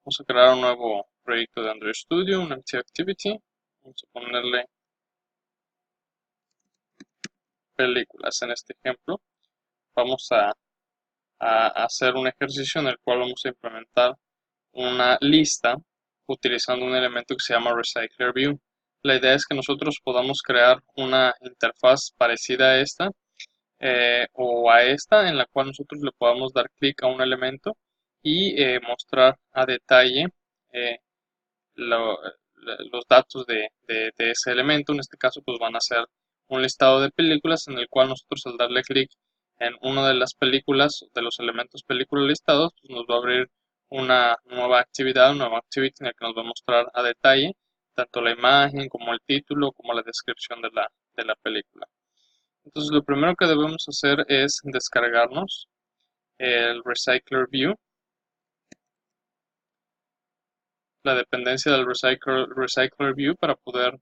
Vamos a crear un nuevo proyecto de Android Studio, un empty activity. Vamos a ponerle películas en este ejemplo. Vamos a hacer un ejercicio en el cual vamos a implementar una lista utilizando un elemento que se llama Recycler View. La idea es que nosotros podamos crear una interfaz parecida a esta o a esta, en la cual nosotros le podamos dar clic a un elemento y mostrar a detalle eh, los datos de ese elemento. En este caso pues van a ser un listado de películas en el cual nosotros al darle clic en una de las películas, de los elementos película listados, pues nos va a abrir una nueva actividad, un nuevo activity en el que nos va a mostrar a detalle tanto la imagen como el título como la descripción de la película. Entonces lo primero que debemos hacer es descargarnos el Recycler View, la dependencia del Recycler View para poder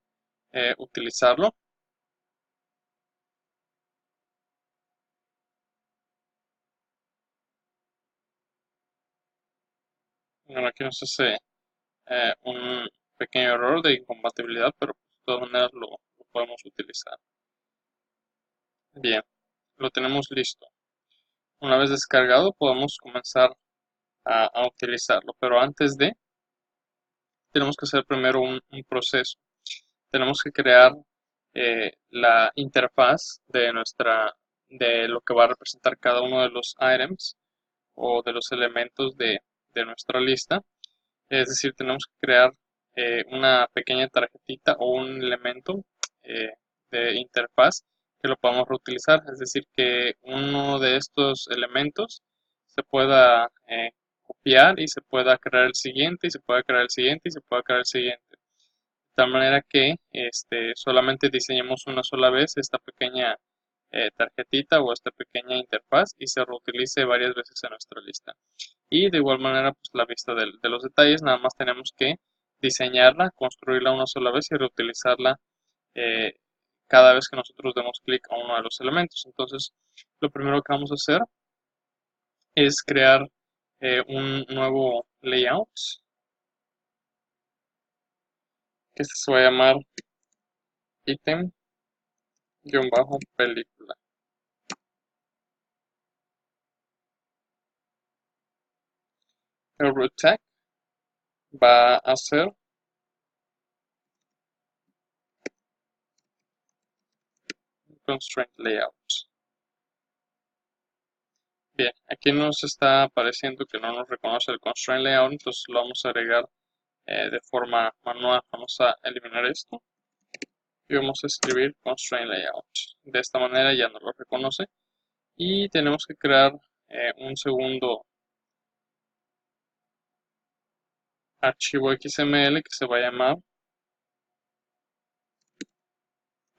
utilizarlo. Bueno, aquí nos hace un pequeño error de incompatibilidad, pero de todas maneras lo podemos utilizar. Bien, lo tenemos listo. Una vez descargado podemos comenzar a utilizarlo, pero antes de, tenemos que hacer primero un proceso. Tenemos que crear la interfaz de lo que va a representar cada uno de los items o de los elementos de nuestra lista. Es decir, tenemos que crear una pequeña tarjetita o un elemento eh, de interfaz que lo podamos reutilizar. Es decir, que uno de estos elementos se pueda copiar y se pueda crear el siguiente y se pueda crear el siguiente y se pueda crear el siguiente. De tal manera que solamente diseñemos una sola vez esta pequeña tarjetita o esta pequeña interfaz y se reutilice varias veces en nuestra lista. Y de igual manera, pues la vista de los detalles, nada más tenemos que diseñarla, construirla una sola vez y reutilizarla eh, cada vez que nosotros demos clic a uno de los elementos. Entonces, lo primero que vamos a hacer es crear un nuevo layout, que este se va a llamar item-película. El root tag va a ser constraint layout. Bien, aquí nos está apareciendo que no nos reconoce el constraint layout, entonces lo vamos a agregar de forma manual. Vamos a eliminar esto y vamos a escribir constraint layout. De esta manera ya nos lo reconoce y tenemos que crear un segundo archivo XML que se va a llamar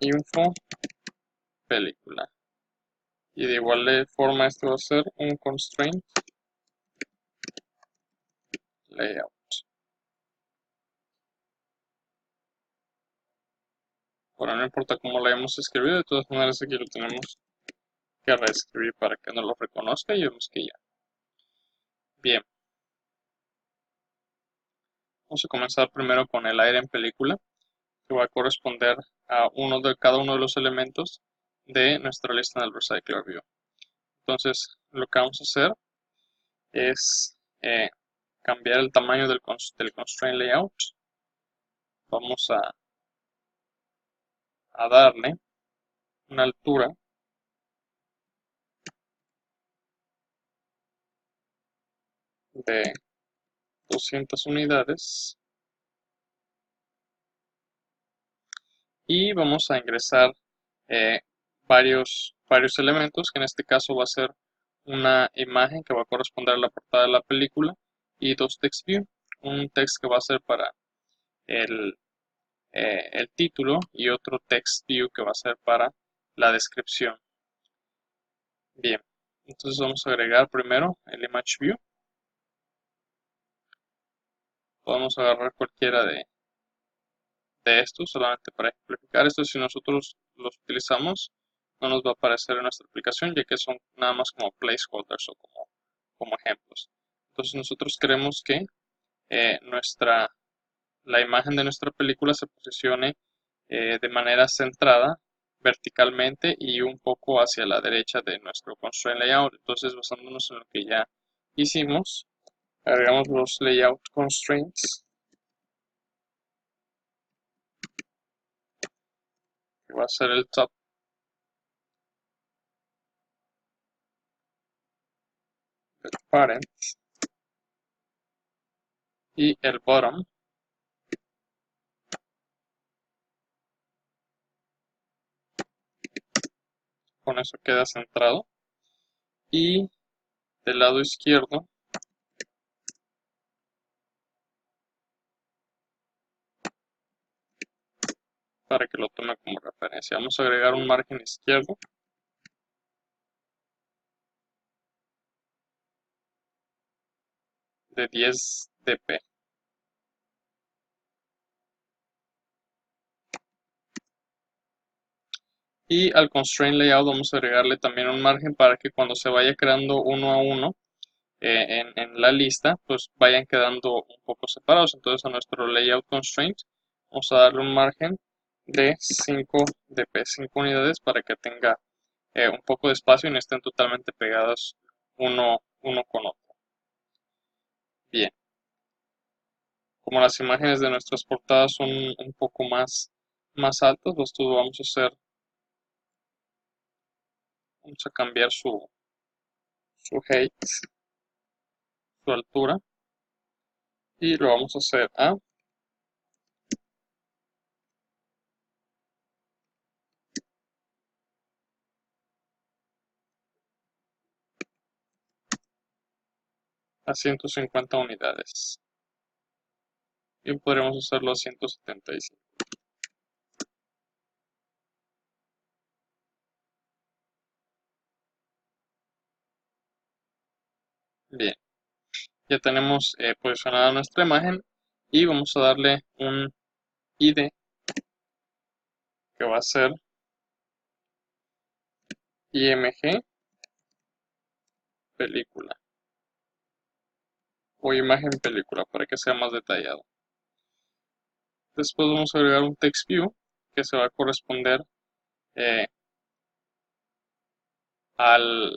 info película. Y de igual forma este va a ser un constraint layout. Ahora no importa cómo lo hayamos escrito, de todas maneras aquí lo tenemos que reescribir para que nos lo reconozca y vemos que ya. Bien. Vamos a comenzar primero con el aire en película, que va a corresponder a cada uno de los elementos de nuestra lista en el Recycler View. Entonces, lo que vamos a hacer es cambiar el tamaño del constraint layout. Vamos a darle una altura de 200 unidades y vamos a ingresar eh, varios elementos, que en este caso va a ser una imagen que va a corresponder a la portada de la película y dos text view, un text que va a ser para el, el título y otro text view que va a ser para la descripción. Bien, entonces vamos a agregar primero el image view. Podemos agarrar cualquiera de estos solamente para ejemplificar esto. Si nosotros los utilizamos no nos va a aparecer en nuestra aplicación, ya que son nada más como placeholders o como ejemplos. Entonces nosotros queremos que la imagen de nuestra película se posicione de manera centrada verticalmente y un poco hacia la derecha de nuestro constraint layout. Entonces, basándonos en lo que ya hicimos, agregamos los layout constraints, que va a ser el top, el parent y el bottom. Con eso queda centrado. Y del lado izquierdo para que lo tome como referencia. Vamos a agregar un margen izquierdo de 10 dp. Y al constraint layout vamos a agregarle también un margen para que cuando se vaya creando uno a uno en la lista, pues vayan quedando un poco separados. Entonces a nuestro layout constraint vamos a darle un margen de 5 dp, 5 unidades para que tenga un poco de espacio y no estén totalmente pegados uno con otro. Bien, como las imágenes de nuestras portadas son un poco más altas, pues todo vamos a cambiar su height, su altura, y lo vamos a hacer a 150 unidades. Y podremos hacerlo a 175. Bien, ya tenemos posicionada nuestra imagen y vamos a darle un ID que va a ser IMG película o imagen película para que sea más detallado. Después vamos a agregar un text view que se va a corresponder eh, al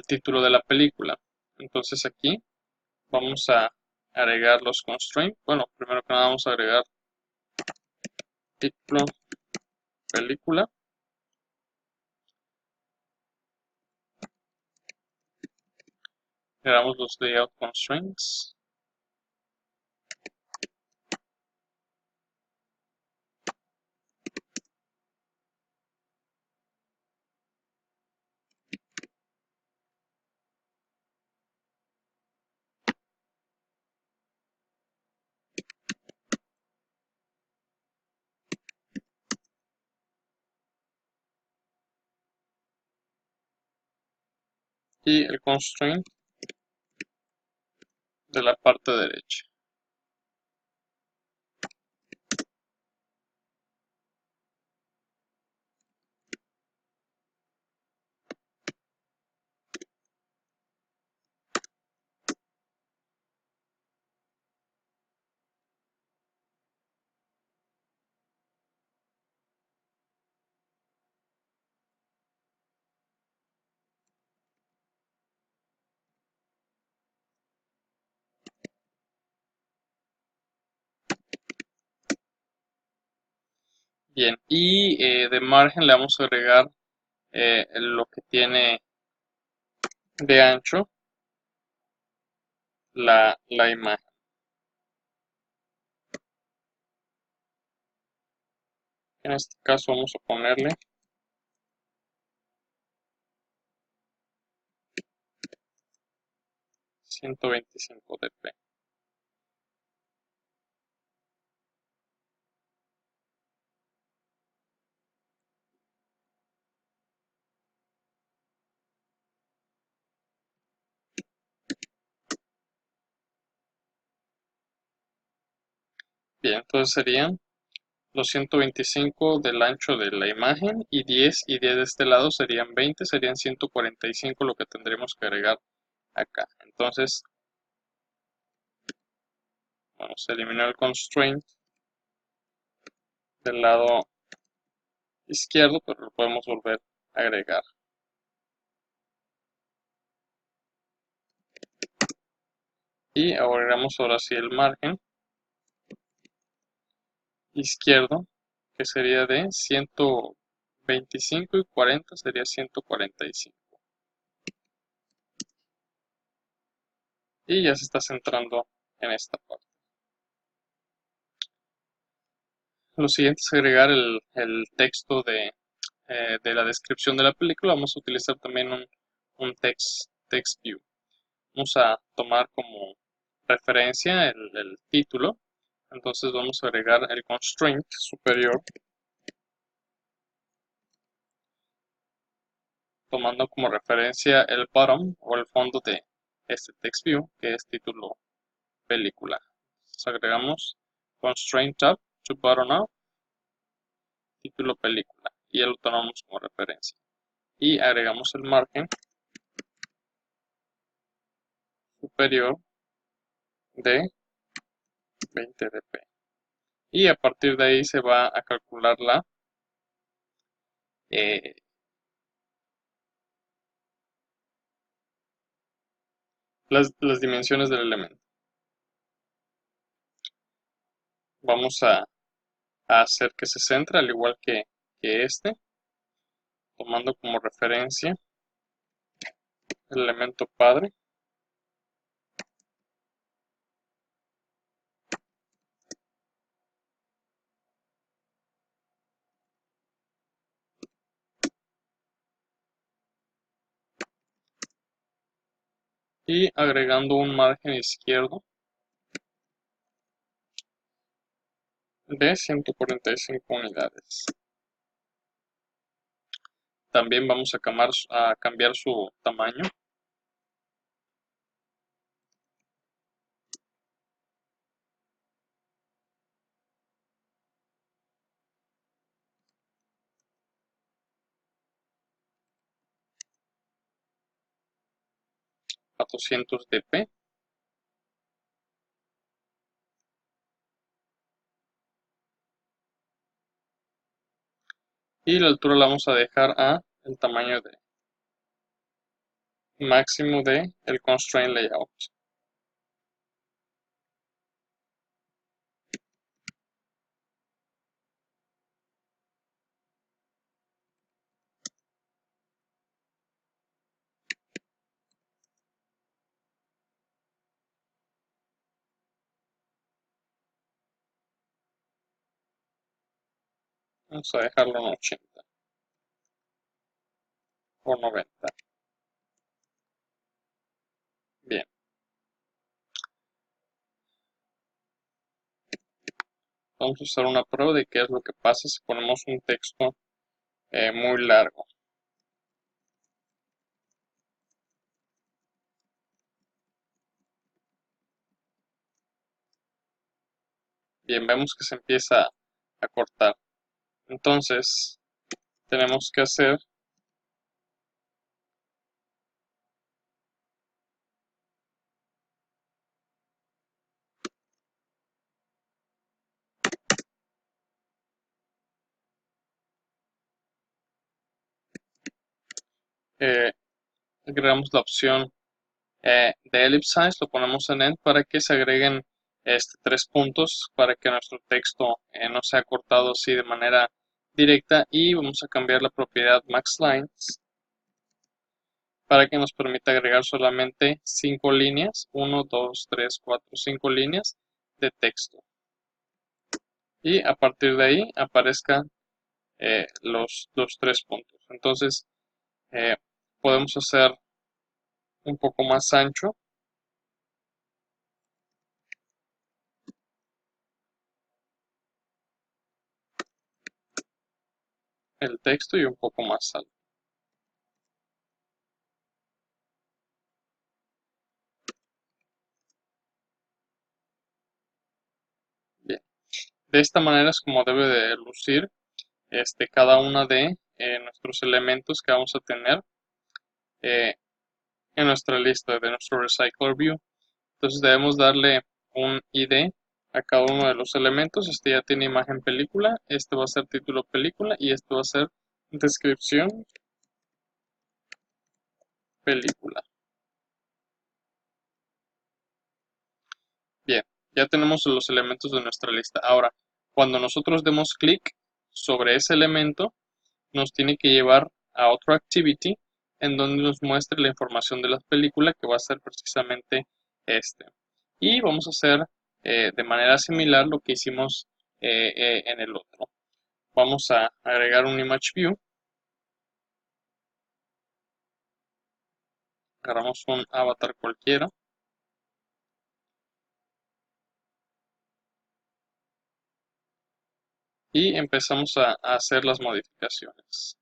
título de la película. Entonces aquí vamos a agregar los constraints. Bueno, primero que nada vamos a agregar título película. Agregamos los layout constraints. Y el constraint de la parte derecha. Bien, y de margen le vamos a agregar lo que tiene de ancho la imagen. En este caso vamos a ponerle 125 dp. Bien, entonces serían los 125 del ancho de la imagen y 10 de este lado serían 20, serían 145 lo que tendremos que agregar acá. Entonces Bueno, se eliminó el constraint del lado izquierdo, pero lo podemos volver a agregar. Y agregamos ahora sí el margen izquierdo, que sería de 125 y 40 sería 145. Y ya se está centrando en esta parte. Lo siguiente es agregar el texto de la descripción de la película. Vamos a utilizar también un text view. Vamos a tomar como referencia el título. Entonces vamos a agregar el constraint superior, tomando como referencia el bottom o el fondo de este text view, que es título película. Entonces agregamos constraint tab to bottom up, título película, y ya lo tomamos como referencia. Y agregamos el margen superior de 20 dp. Y a partir de ahí se va a calcular eh, las dimensiones del elemento. Vamos a hacer que se centre al igual que este, tomando como referencia el elemento padre. Y agregando un margen izquierdo de 145 unidades. También vamos a cambiar su tamaño. A 200 dp. Y la altura la vamos a dejar a el tamaño de máximo de el constraint layout. Vamos a dejarlo en 80 o 90. Bien. Vamos a usar una prueba de qué es lo que pasa si ponemos un texto muy largo. Bien, vemos que se empieza a cortar. Entonces, tenemos que hacer agregamos la opción de ellipse size, lo ponemos en end para que se agreguen 3 puntos para que nuestro texto no sea cortado así de manera directa, y vamos a cambiar la propiedad max lines para que nos permita agregar solamente 5 líneas, 1, 2, 3, 4, 5 líneas de texto, y a partir de ahí aparezcan los 3 puntos. Entonces podemos hacer un poco más ancho el texto y un poco más alto. Bien. De esta manera es como debe de lucir cada una de nuestros elementos que vamos a tener eh, en nuestra lista de nuestro Recycler View. Entonces debemos darle un ID a cada uno de los elementos. Este ya tiene imagen película, este va a ser título película y este va a ser descripción película. Bien, ya tenemos los elementos de nuestra lista. Ahora, cuando nosotros demos clic sobre ese elemento, nos tiene que llevar a otro activity en donde nos muestre la información de la película, que va a ser precisamente este. Y vamos a hacer de manera similar lo que hicimos en el otro. Vamos a agregar un image view. Agarramos un avatar cualquiera. Y empezamos a hacer las modificaciones.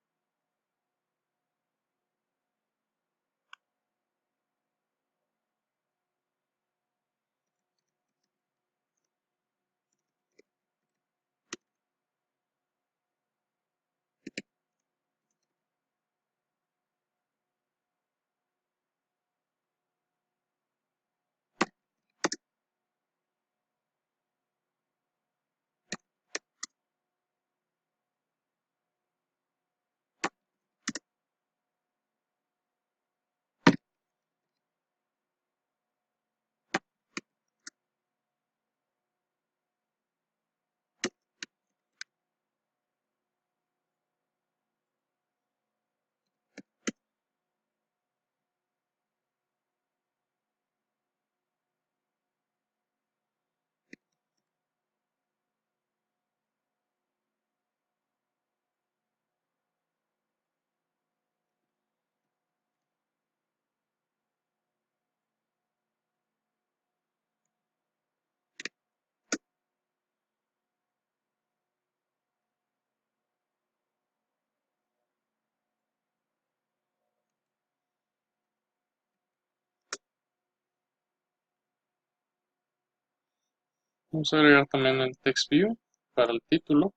Vamos a agregar también el text view para el título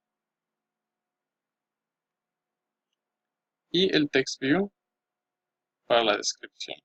y el text view para la descripción.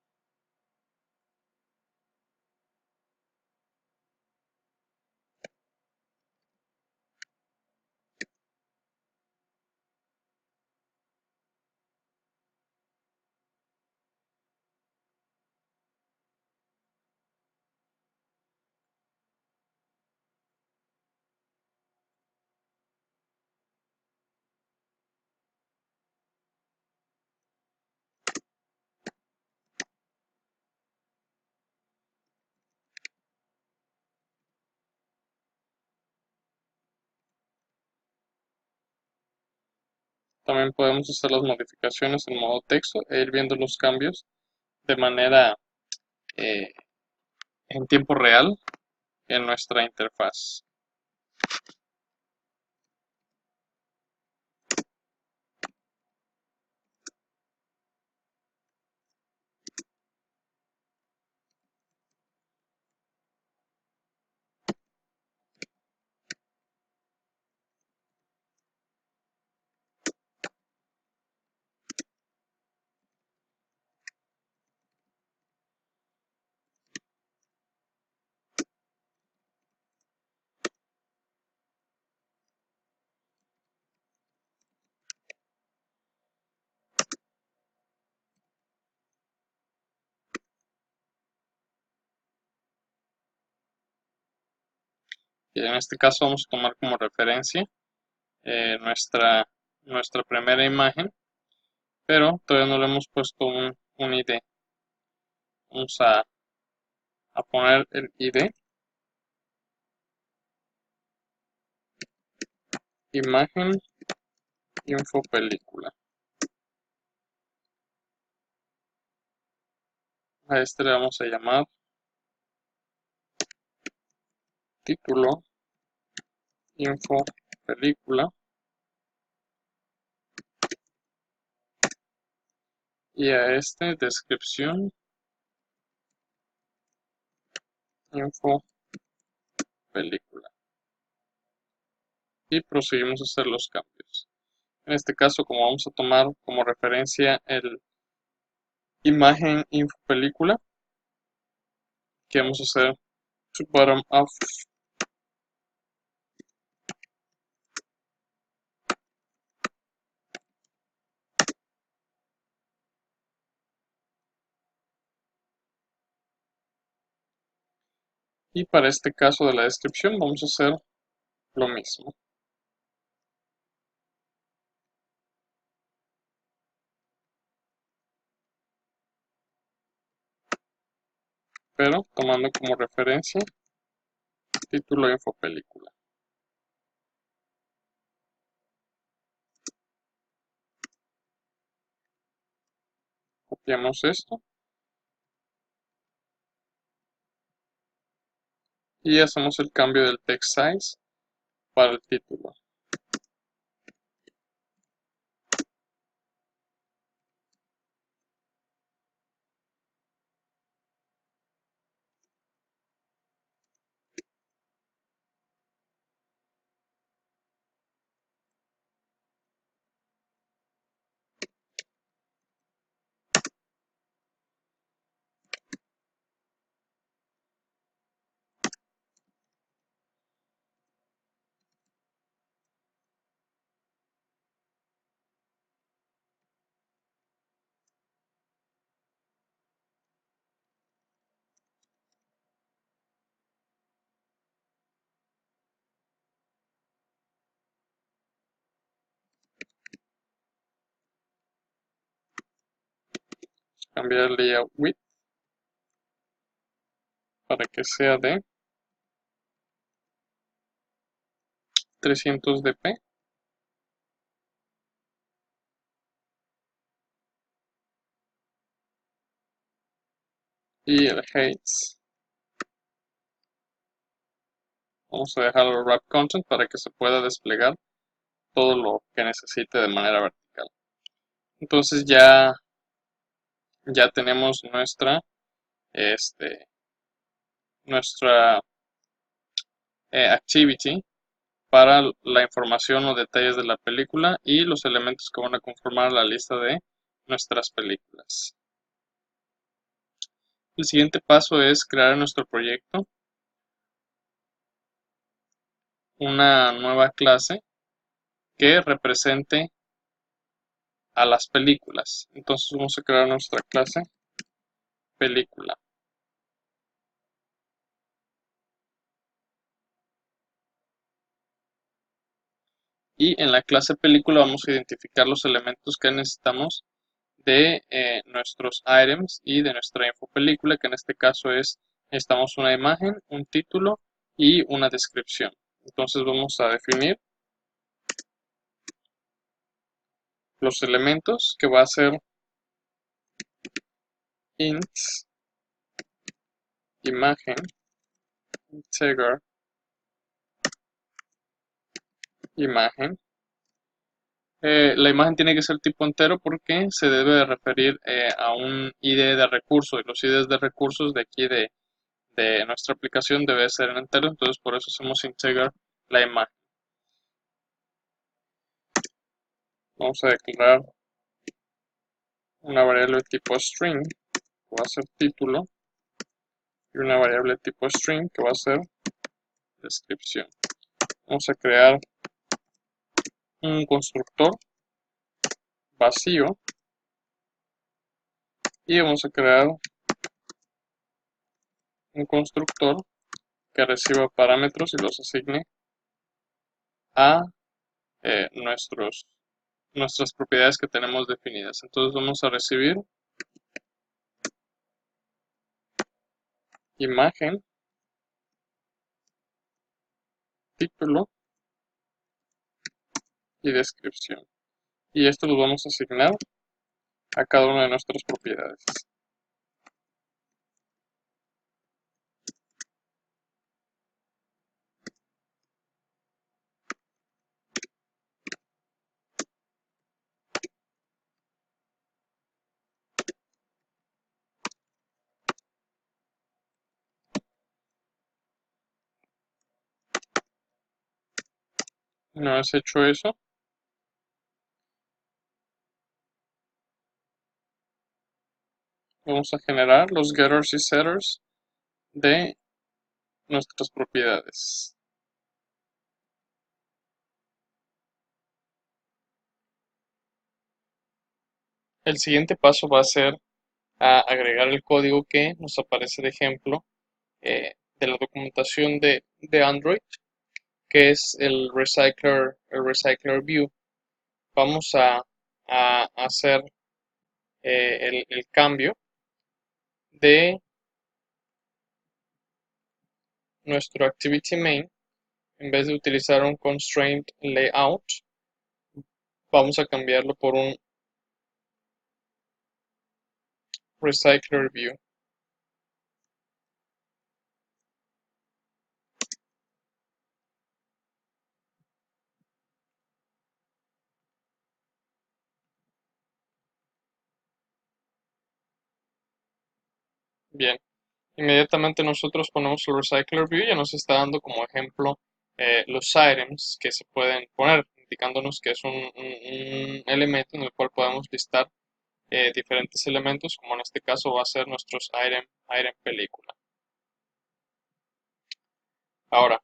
También podemos hacer las modificaciones en modo texto e ir viendo los cambios de manera eh, en tiempo real en nuestra interfaz. Y en este caso vamos a tomar como referencia nuestra primera imagen, pero todavía no le hemos puesto un ID. Vamos a poner el ID, imagen, info, película. A este le vamos a llamar título, info, película. Y a este descripción, info, película. Y proseguimos a hacer los cambios. En este caso, como vamos a tomar como referencia el imagen, info, película, que vamos a hacer to bottom up Y para este caso de la descripción vamos a hacer lo mismo, pero tomando como referencia título de infopelícula. Copiamos esto y hacemos el cambio del text size para el título. Cambiar el layout width para que sea de 300 dp y el heights vamos a dejarlo wrap content para que se pueda desplegar todo lo que necesite de manera vertical. Entonces ya tenemos nuestra activity para la información o detalles de la película y los elementos que van a conformar la lista de nuestras películas. El siguiente paso es crear en nuestro proyecto una nueva clase que represente a las películas. Entonces vamos a crear nuestra clase película. Y en la clase película vamos a identificar los elementos que necesitamos de nuestros items y de nuestra info película, que en este caso necesitamos una imagen, un título y una descripción. Entonces vamos a definir los elementos, que va a ser int imagen integer imagen. La imagen tiene que ser tipo entero porque se debe de referir a un ID de recurso, y los IDs de recursos de aquí de nuestra aplicación debe ser en entero, entonces por eso hacemos integer la imagen. Vamos a declarar una variable tipo string que va a ser título y una variable tipo string que va a ser descripción. Vamos a crear un constructor vacío y vamos a crear un constructor que reciba parámetros y los asigne a nuestras propiedades que tenemos definidas. Entonces vamos a recibir imagen, título y descripción. Y esto lo vamos a asignar a cada una de nuestras propiedades. Una vez hecho eso, vamos a generar los getters y setters de nuestras propiedades. El siguiente paso va a ser a agregar el código que nos aparece de ejemplo la documentación de Android, que es el Recycler View. Vamos a hacer el cambio de nuestro Activity Main. En vez de utilizar un Constraint Layout, vamos a cambiarlo por un Recycler View. Bien, inmediatamente nosotros ponemos el Recycler View, ya nos está dando como ejemplo los items que se pueden poner, indicándonos que es un elemento en el cual podemos listar diferentes elementos, como en este caso va a ser nuestros item película. Ahora,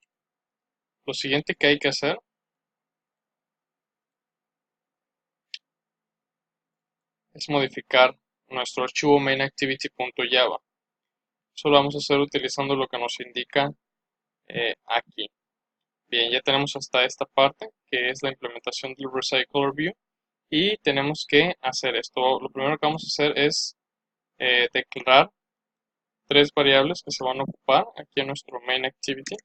lo siguiente que hay que hacer es modificar nuestro archivo mainActivity.java. Eso lo vamos a hacer utilizando lo que nos indica aquí. Bien, ya tenemos hasta esta parte, que es la implementación del Recycler View. Y tenemos que hacer esto. Lo primero que vamos a hacer es declarar tres variables que se van a ocupar aquí en nuestro main activity.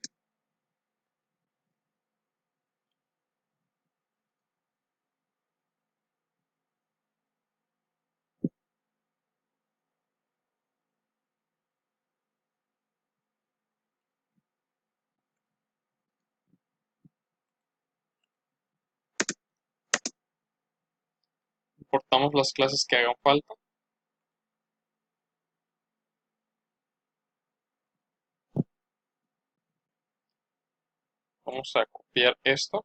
Importamos las clases que hagan falta. Vamos a copiar esto.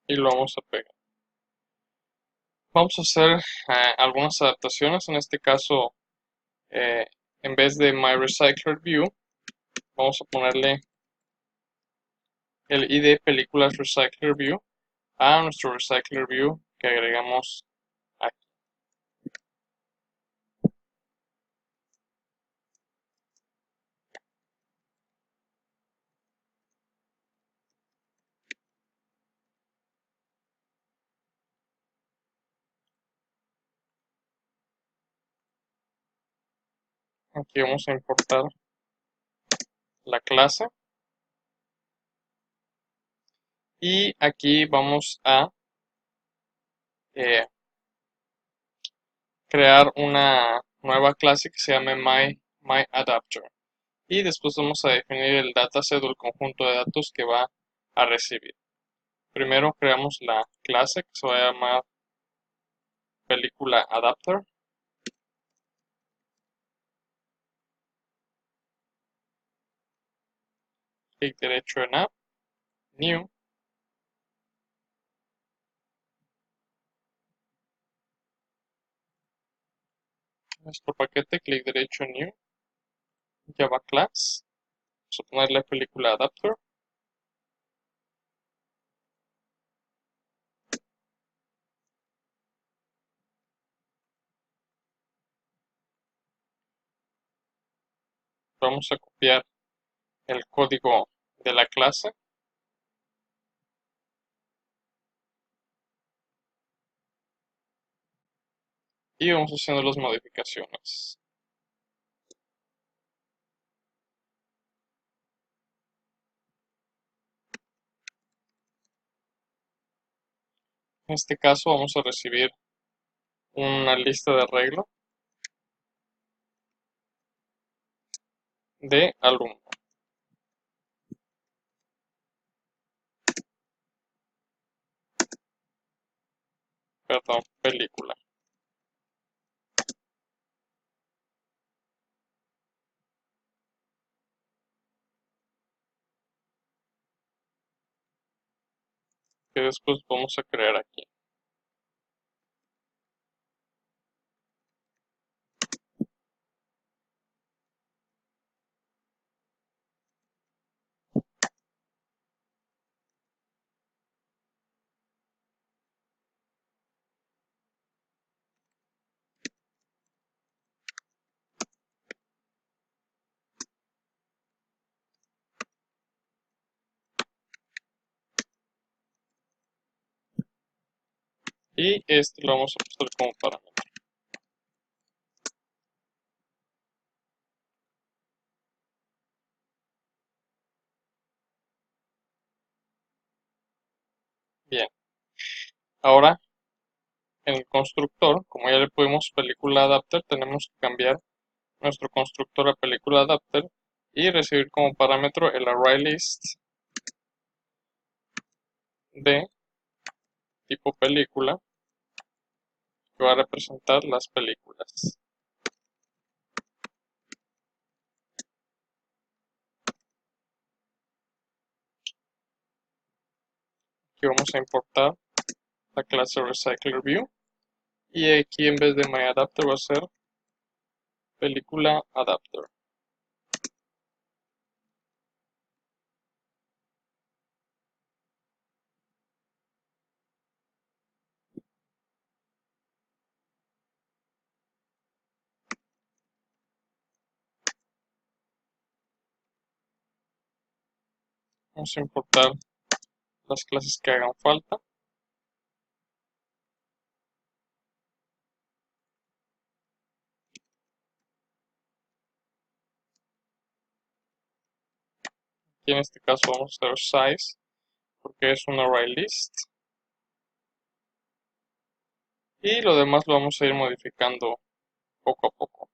Y lo vamos a pegar. Vamos a hacer algunas adaptaciones. En este caso, en vez de MyRecyclerView, vamos a ponerle el ID películas RecyclerView a nuestro RecyclerView que agregamos aquí. Aquí vamos a importar la clase. Y aquí vamos a crear una nueva clase que se llame MyAdapter. Y después vamos a definir el dataset o el conjunto de datos que va a recibir. Primero creamos la clase que se va a llamar película adapter. Clic derecho en App, New. Nuestro paquete, clic derecho en New, Java Class. Vamos a ponerle película adapter. Vamos a copiar el código de la clase. Y vamos haciendo las modificaciones. En este caso vamos a recibir una lista de arreglo de alumno. Perdón, película. Que después vamos a crear aquí. y este lo vamos a pasar como parámetro. Bien, ahora en el constructor, como ya le pusimos película adapter, tenemos que cambiar nuestro constructor a película adapter y recibir como parámetro el ArrayList de tipo película que va a representar las películas. Aquí vamos a importar la clase RecyclerView y aquí en vez de myAdapter va a ser película adapter. Vamos a importar las clases que hagan falta. Y en este caso vamos a hacer size porque es un ArrayList. Y lo demás lo vamos a ir modificando poco a poco.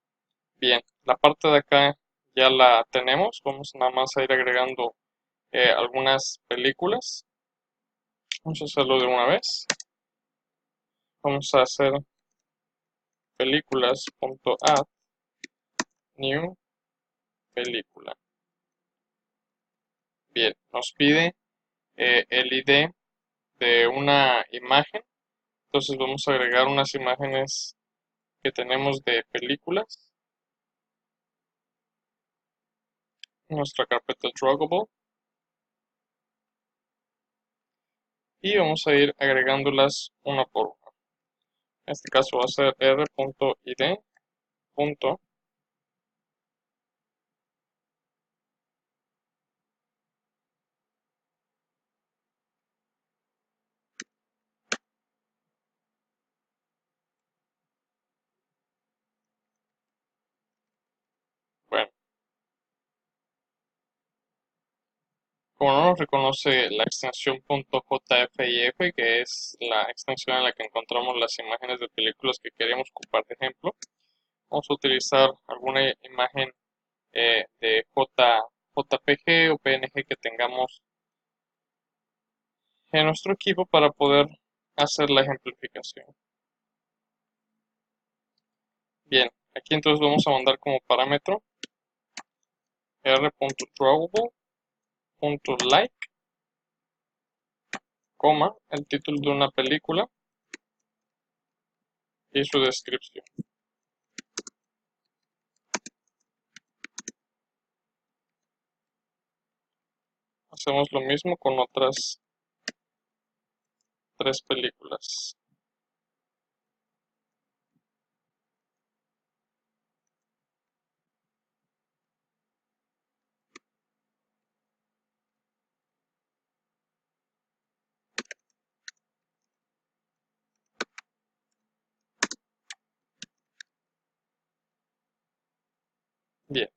Bien, la parte de acá ya la tenemos. Vamos nada más a ir agregando algunas películas. Vamos a hacerlo de una vez. Vamos a hacer películas.add new película. Bien, nos pide el ID de una imagen. Entonces vamos a agregar unas imágenes que tenemos de películas. Nuestra carpeta Draggable. Y vamos a ir agregándolas una por una. En este caso va a ser r.id. Bueno, como no nos reconoce la extensión .jfif, que es la extensión en la que encontramos las imágenes de películas que queremos ocupar de ejemplo, vamos a utilizar alguna imagen de JPG o PNG que tengamos en nuestro equipo para poder hacer la ejemplificación. Bien, aquí entonces vamos a mandar como parámetro r.drawable.like, el título de una película y su descripción. Hacemos lo mismo con otras 3 películas. Bien,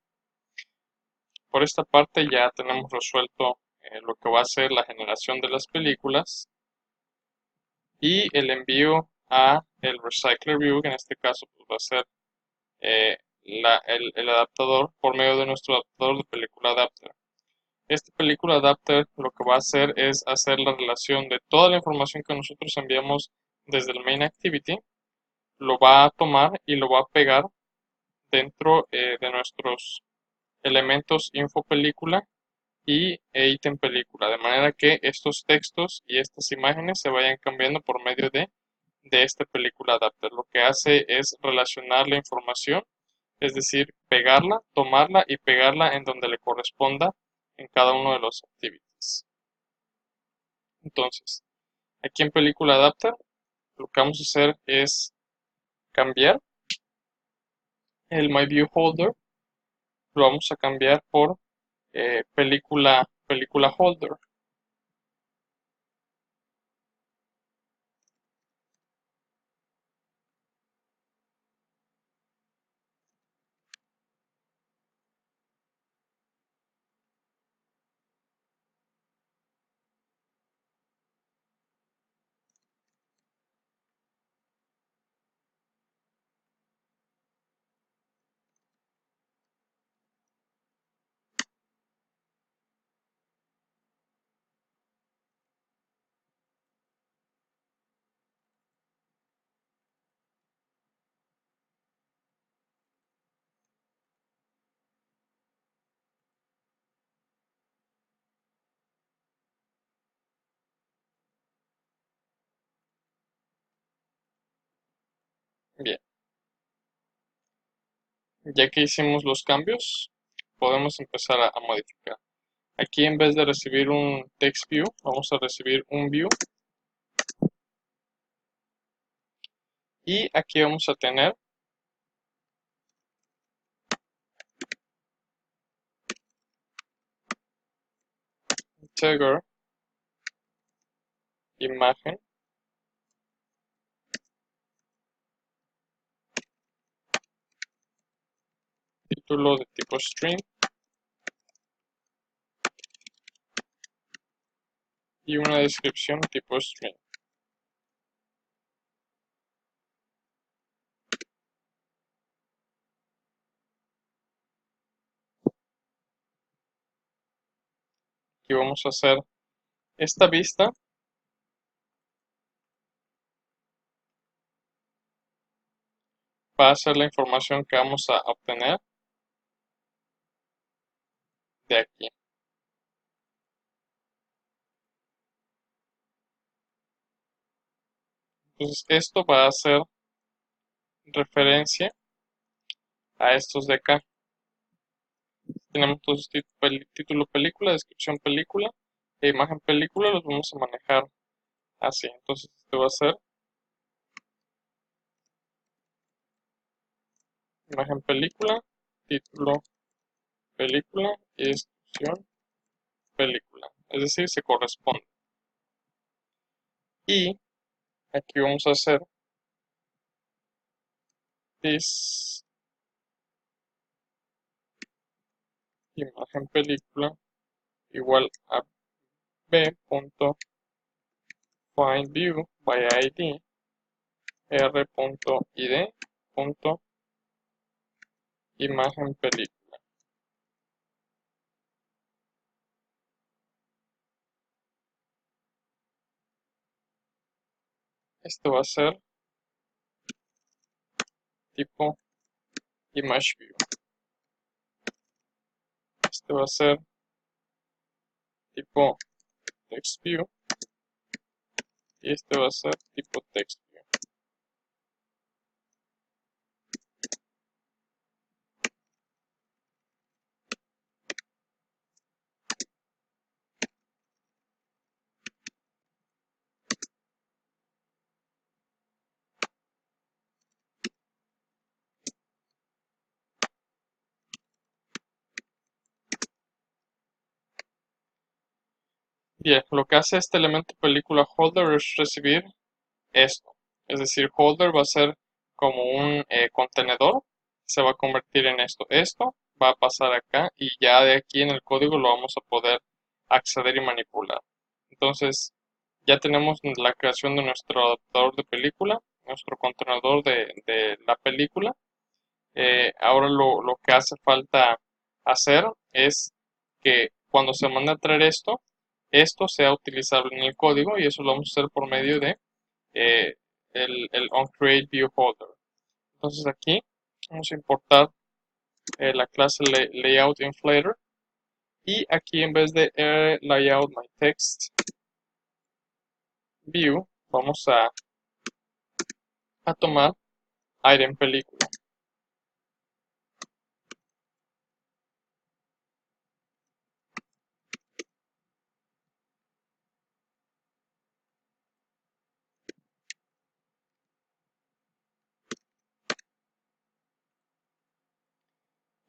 por esta parte ya tenemos resuelto lo que va a ser la generación de las películas y el envío a el RecyclerView, que en este caso pues, va a ser el adaptador por medio de nuestro adaptador de película adapter. Este película adapter lo que va a hacer es hacer la relación de toda la información que nosotros enviamos desde el main activity, lo va a tomar y lo va a pegar dentro de nuestros elementos info película y ítem película, de manera que estos textos y estas imágenes se vayan cambiando por medio de este película adapter. Lo que hace es relacionar la información, es decir, pegarla, tomarla y pegarla en donde le corresponda en cada uno de los activities. Entonces, aquí en película adapter, lo que vamos a hacer es cambiar el myViewHolder, lo vamos a cambiar por película holder. Ya que hicimos los cambios, podemos empezar a modificar. Aquí en vez de recibir un text view, vamos a recibir un view. Y aquí vamos a tener integer imagen título de tipo string y una descripción tipo string. Aquí vamos a hacer esta vista va a ser la información que vamos a obtener de aquí. Entonces esto va a hacer referencia a estos de acá. Tenemos entonces título película, descripción película e imagen película, los vamos a manejar así. Entonces esto va a ser imagen película, título película y descripción película. Es decir, se corresponde. Y aquí vamos a hacer this imagen película igual a b.findView by id r.id.imagen película. Esto va a ser tipo ImageView. Este va a ser tipo TextView y este va a ser tipo TextView. Bien, lo que hace este elemento película holder es recibir esto. Es decir, holder va a ser como un contenedor, se va a convertir en esto. Esto va a pasar acá y ya de aquí en el código lo vamos a poder acceder y manipular. Entonces, ya tenemos la creación de nuestro adaptador de película, nuestro contenedor de la película. Ahora lo que hace falta hacer es que cuando se mande a traer esto sea utilizable en el código y eso lo vamos a hacer por medio de eh, el onCreateViewHolder. Entonces aquí vamos a importar la clase layoutInflator y aquí en vez de layoutMyTextView vamos a tomar item película.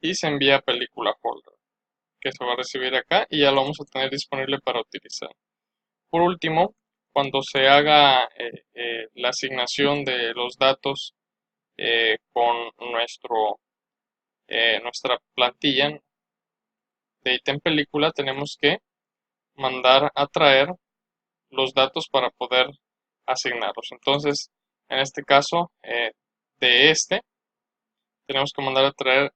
Y se envía película folder que se va a recibir acá y ya lo vamos a tener disponible para utilizar. Por último, cuando se haga la asignación de los datos con nuestra plantilla de ítem película, tenemos que mandar a traer los datos para poder asignarlos. Entonces, en este caso, tenemos que mandar a traer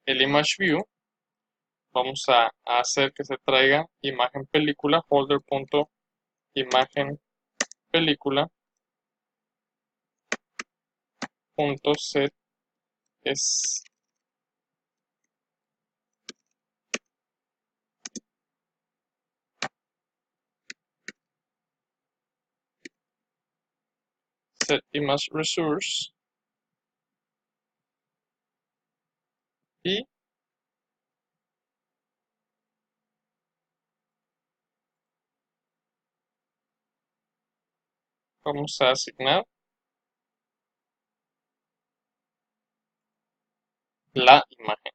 el image view. Vamos a hacer que se traiga imagen película, holder.imagen película .set es set image resource y vamos a asignar la imagen.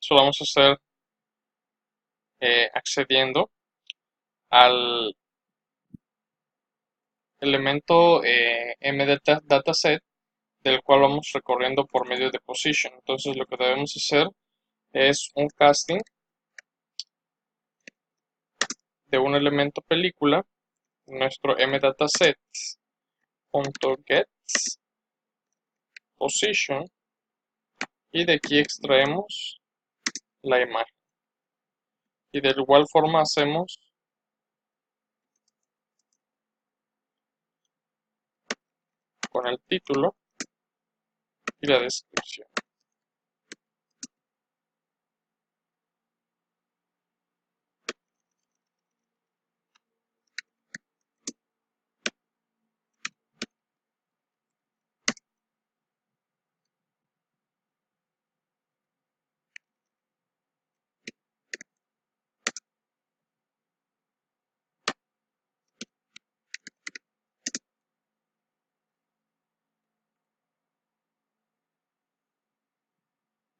Eso lo vamos a hacer accediendo al elemento mDataset, del cual vamos recorriendo por medio de position. Entonces lo que debemos hacer es un casting de un elemento película, nuestro mDataset.getPosition, y de aquí extraemos la imagen. Y de igual forma hacemos con el título y la descripción.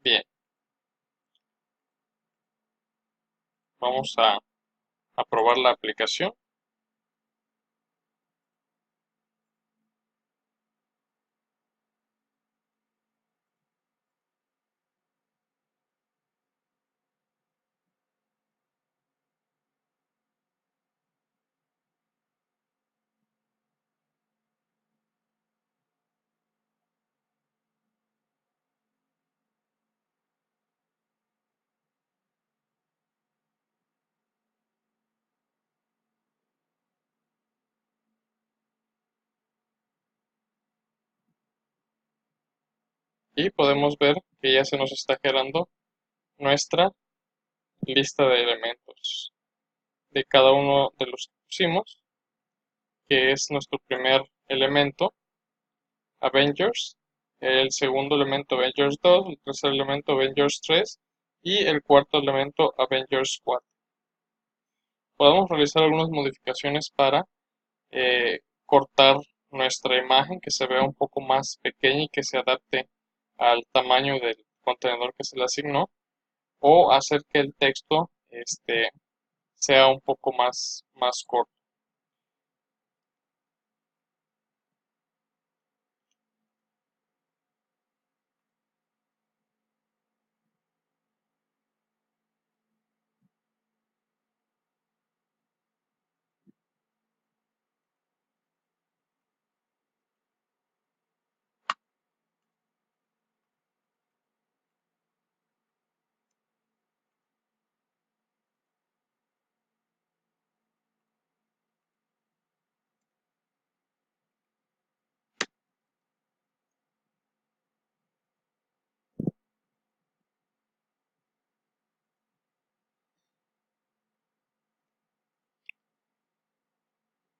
Bien, vamos a probar la aplicación. Y podemos ver que ya se nos está generando nuestra lista de elementos de cada uno de los que pusimos, que es nuestro primer elemento, Avengers, el segundo elemento, Avengers 2, el tercer elemento, Avengers 3, y el cuarto elemento, Avengers 4. Podemos realizar algunas modificaciones para cortar nuestra imagen, que se vea un poco más pequeña y que se adapte al tamaño del contenedor que se le asignó, o hacer que el texto sea un poco más corto.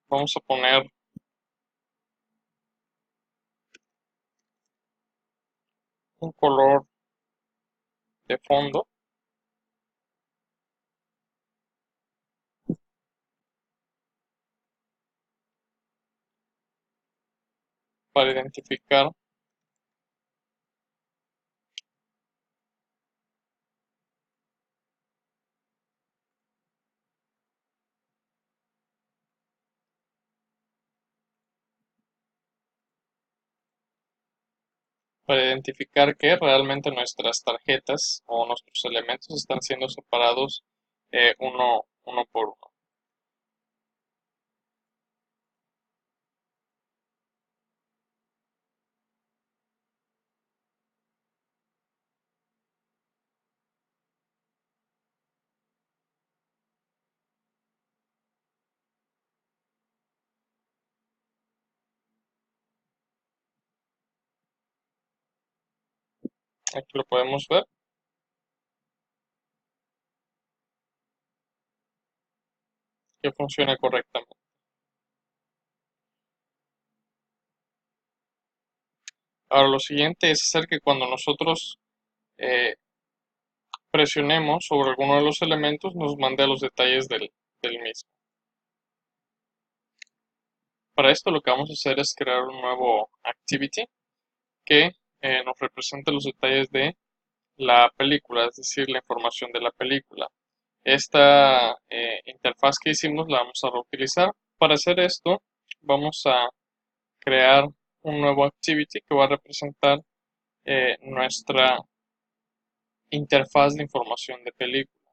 Vamos a poner un color de fondo para identificar que realmente nuestras tarjetas o nuestros elementos están siendo separados uno por uno. Aquí lo podemos ver. Que funciona correctamente. Ahora lo siguiente es hacer que cuando nosotros presionemos sobre alguno de los elementos, nos mande a los detalles del mismo. Para esto lo que vamos a hacer es crear un nuevo activity que nos represente los detalles de la película, es decir, la información de la película. Esta interfaz que hicimos la vamos a reutilizar. Para hacer esto vamos a crear un nuevo activity que va a representar nuestra interfaz de información de película.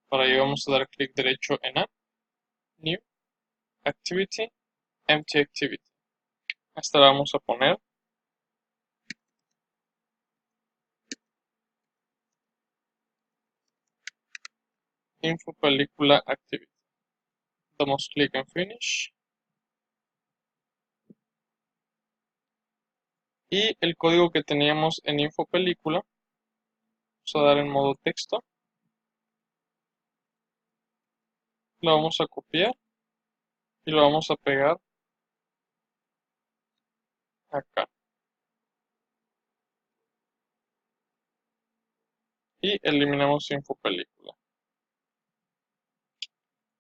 Para ello vamos a dar clic derecho en Add, New, Activity, Empty Activity. Esta la vamos a poner Info Película Activity. Damos clic en Finish. Y el código que teníamos en Info Película, vamos a dar en modo texto. Lo vamos a copiar y lo vamos a pegar acá. Y eliminamos Info Película.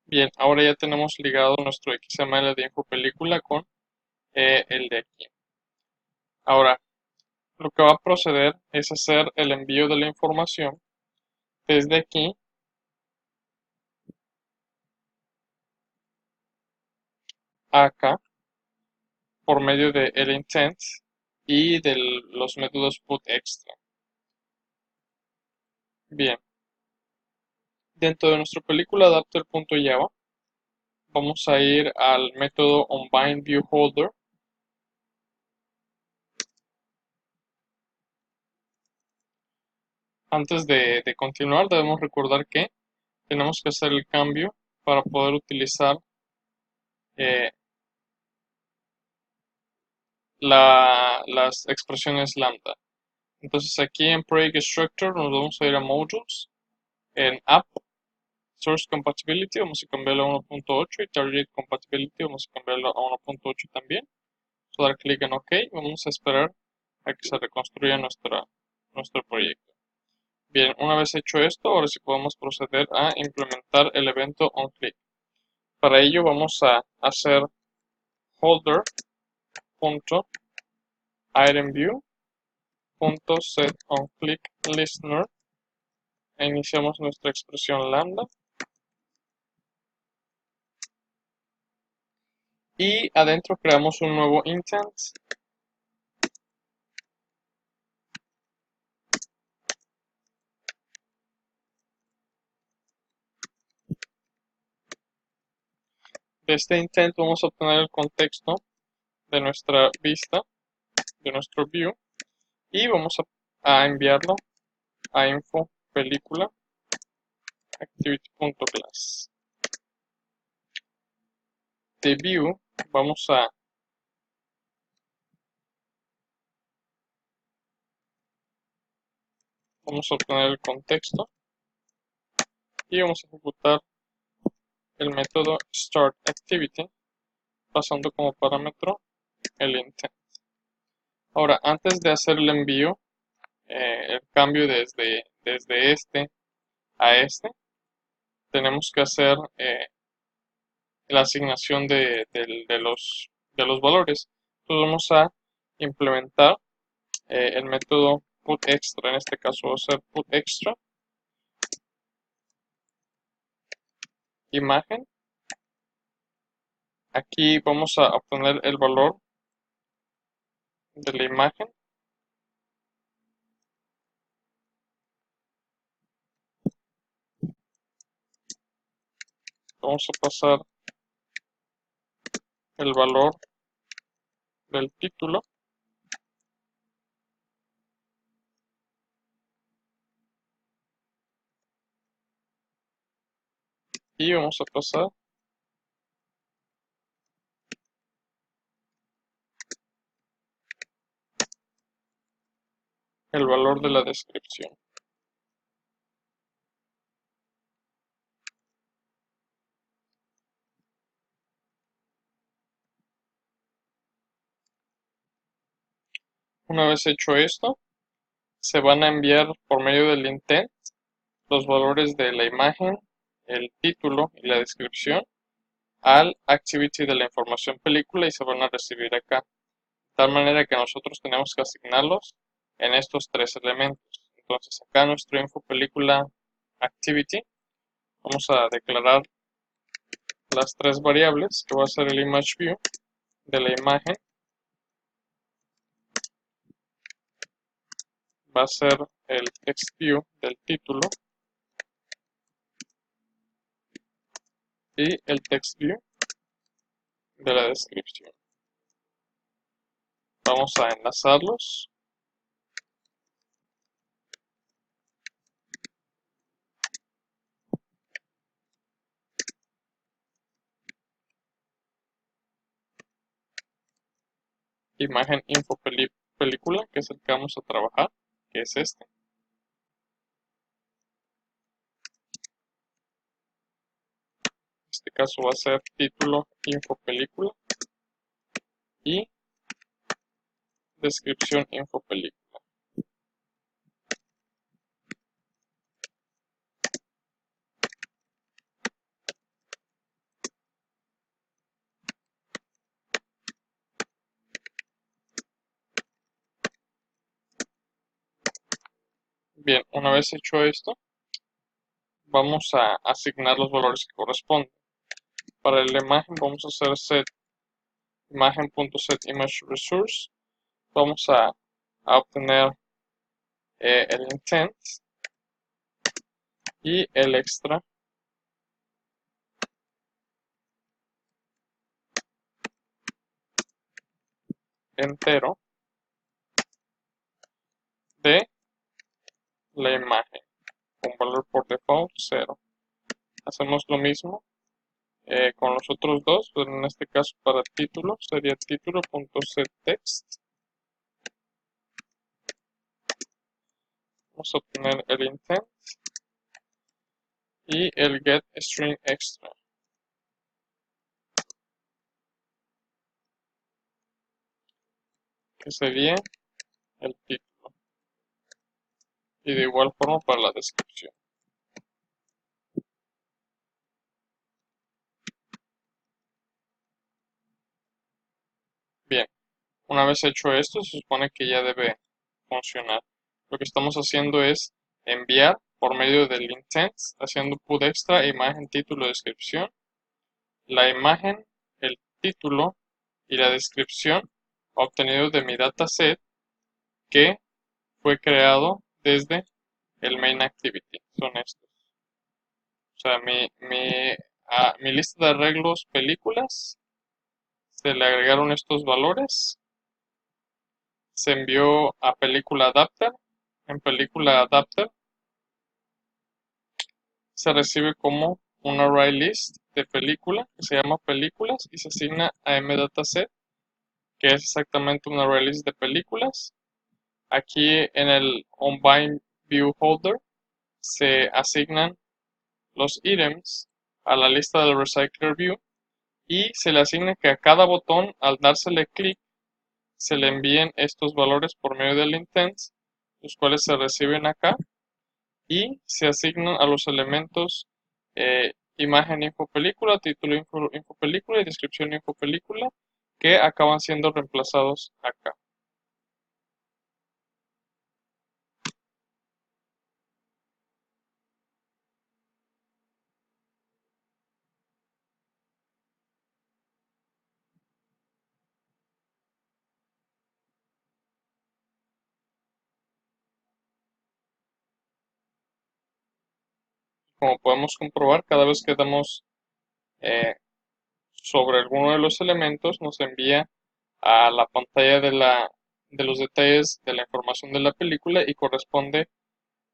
Bien, ahora ya tenemos ligado nuestro XML de Info Película con el de aquí. Ahora, lo que va a proceder es hacer el envío de la información desde aquí a acá por medio de el intent y de los métodos putExtra. Bien, dentro de nuestra película adapter.java vamos a ir al método onBindViewHolder. Antes de continuar debemos recordar que tenemos que hacer el cambio para poder utilizar las expresiones lambda. Entonces aquí en Project Structure nos vamos a ir a Modules, en App, Source Compatibility vamos a cambiarlo a 1.8 y Target Compatibility vamos a cambiarlo a 1.8 también. Vamos a dar clic en OK, vamos a esperar a que se reconstruya nuestro proyecto. Bien, una vez hecho esto, ahora sí podemos proceder a implementar el evento onClick. Para ello vamos a hacer holder.itemView.setOnClickListener e iniciamos nuestra expresión lambda. Y adentro creamos un nuevo intent. De este intent vamos a obtener el contexto de nuestra vista, de nuestro view, y vamos a enviarlo a info película activity.class. De view vamos a obtener el contexto y vamos a ejecutar el método startActivity pasando como parámetro el intent. Ahora, antes de hacer el envío, el cambio desde este a este, tenemos que hacer la asignación de los valores. Entonces vamos a implementar el método putExtra, en este caso va a ser putExtra imagen. Aquí vamos a obtener el valor de la imagen. Vamos a pasar el valor del título. Y vamos a pasar el valor de la descripción. Una vez hecho esto, se van a enviar por medio del intent los valores de la imagen, el título y la descripción al activity de la información película y se van a recibir acá. De tal manera que nosotros tenemos que asignarlos en estos tres elementos. Entonces acá nuestro info película activity vamos a declarar las tres variables que va a ser el image view de la imagen, va a ser el text view del título y el text view de la descripción. Vamos a enlazarlos. Imagen info película, que es el que vamos a trabajar, que es este. En este caso va a ser título info película y descripción info película. Bien, una vez hecho esto, vamos a asignar los valores que corresponden. Para la imagen vamos a hacer set imagen.setImageResource. Vamos a obtener el intent y el extra entero de la imagen con valor por default 0. Hacemos lo mismo con los otros dos, pero en este caso para título sería título.setText. Vamos a obtener el intent y el getStringExtra. Que sería el título. Y de igual forma para la descripción. Bien, una vez hecho esto, se supone que ya debe funcionar. Lo que estamos haciendo es enviar por medio del intent, haciendo put extra, imagen, título, descripción. La imagen, el título y la descripción obtenidos de mi dataset que fue creado desde el main activity. Son estos. O sea, mi lista de arreglos películas, se le agregaron estos valores, se envió a película adapter, en película adapter se recibe como un array list de película que se llama películas y se asigna a mdataset, que es exactamente un array list de películas. Aquí en el onBind view holder se asignan los items a la lista del recycler view y se le asigna que a cada botón al dársele clic se le envíen estos valores por medio del intent, los cuales se reciben acá y se asignan a los elementos imagen info película, título info película y descripción info película, que acaban siendo reemplazados acá. Como podemos comprobar, cada vez que damos sobre alguno de los elementos, nos envía a la pantalla de los detalles de la información de la película y corresponde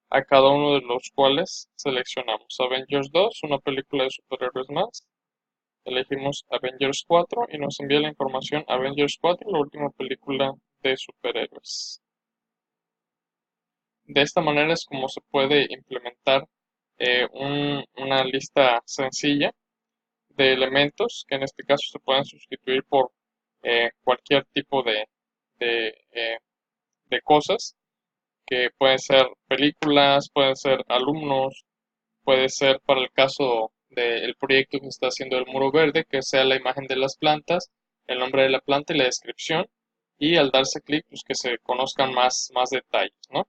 a cada uno de los cuales seleccionamos. Avengers 2, una película de superhéroes más. Elegimos Avengers 4 y nos envía la información Avengers 4, la última película de superhéroes. De esta manera es como se puede implementar una lista sencilla de elementos que en este caso se pueden sustituir por cualquier tipo de cosas que pueden ser películas, pueden ser alumnos, puede ser para el caso del proyecto que se está haciendo el muro verde, que sea la imagen de las plantas, el nombre de la planta y la descripción, y al darse clic, pues que se conozcan más detalles, ¿no?